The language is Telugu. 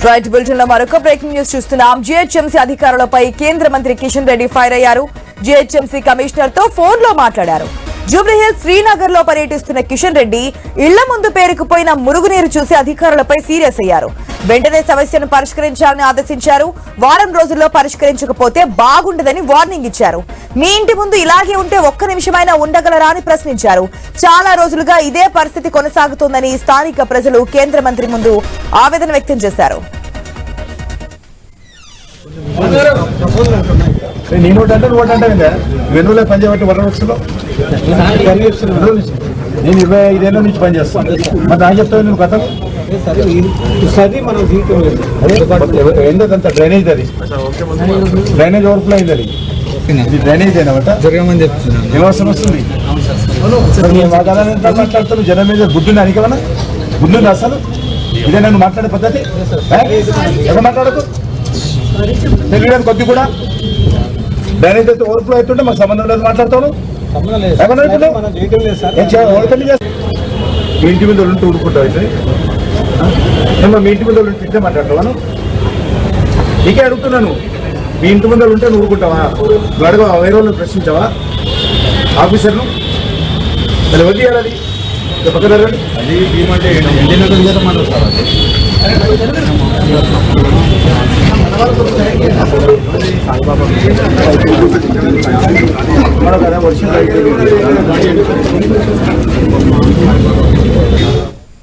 రైట్ బులెటిన్ లో మరొక బ్రేకింగ్ న్యూస్ చూస్తున్నాం. జీహెచ్ఎంసీ అధికారులపై కేంద్ర మంత్రి కిషన్ రెడ్డి ఫైర్ అయ్యారు. జీహెచ్ఎంసీ కమిషనర్ తో ఫోన్ లో మాట్లాడారు. జూబ్లీహిల్స్ శ్రీనగర్ లో పర్యటిస్తున్న కిషన్ రెడ్డి ఇళ్ల ముందు పేరుకుపోయిన మురుగునీరు చూసి అధికారులపై సీరియస్ అయ్యారు. వెంటనే సమస్యను పరిష్కరించాలని ఆదేశించారు. వారం రోజుల్లో పరిష్కరించకపోతే బాగుండదని వార్నింగ్ ఇచ్చారు. మీ ఇంటి ముందు ఇలాగే ఉంటే ఒక్క నిమిషమైనా ఉండగలరా అని ప్రశ్నించారు. చాలా రోజులుగా ఇదే పరిస్థితి కొనసాగుతోందని స్థానిక ప్రజలు కేంద్ర మంత్రి ముందు ఆవేదన వ్యక్తం చేశారు. నేను ఓటంటే వెన్నులే పనిచేయబట్టి వరవక్షలో నేను 25 ఏళ్ళ నుంచి పనిచేస్తాను. మరి నాకు చెప్తావు నువ్వు కథలు ఏంటంత డ్రైనేజ్ అది డ్రైనేజ్ ఓవర్ఫ్లో అయింది. అది ఇది డ్రైనేజ్ అయినమాట నివాసం వస్తుంది. మాట్లాడుతాను జనం మీద గుడ్డుని అనికమన్నా గుడ్డుని అసలు ఇదే నన్ను మాట్లాడే పద్ధతి ఎక్కడ మాట్లాడకు తెలియదు. కొద్ది కూడా డ్రైనేజ్ అయితే ఓవర్ఫ్లో అవుతుంటే మాకు సంబంధం లేదు మాట్లాడతాను. మీ ఇంటి మీద ఉంటే ఊరుకుంటావు అయితే మీ ఇంటి మీద ఉంటే మాట్లాడతావాను నీకే అడుగుతున్నాను. మీ ఇంటి ముందర ఉంటే నువ్వు ఊరుకుంటావా? నువ్వు అడగవా? వేరే వాళ్ళని ప్రశ్నించావా ఆఫీసర్ను? మరి ఎవరు చేయాలి? అది పక్కదారండి అది ఏమంటే వర్షం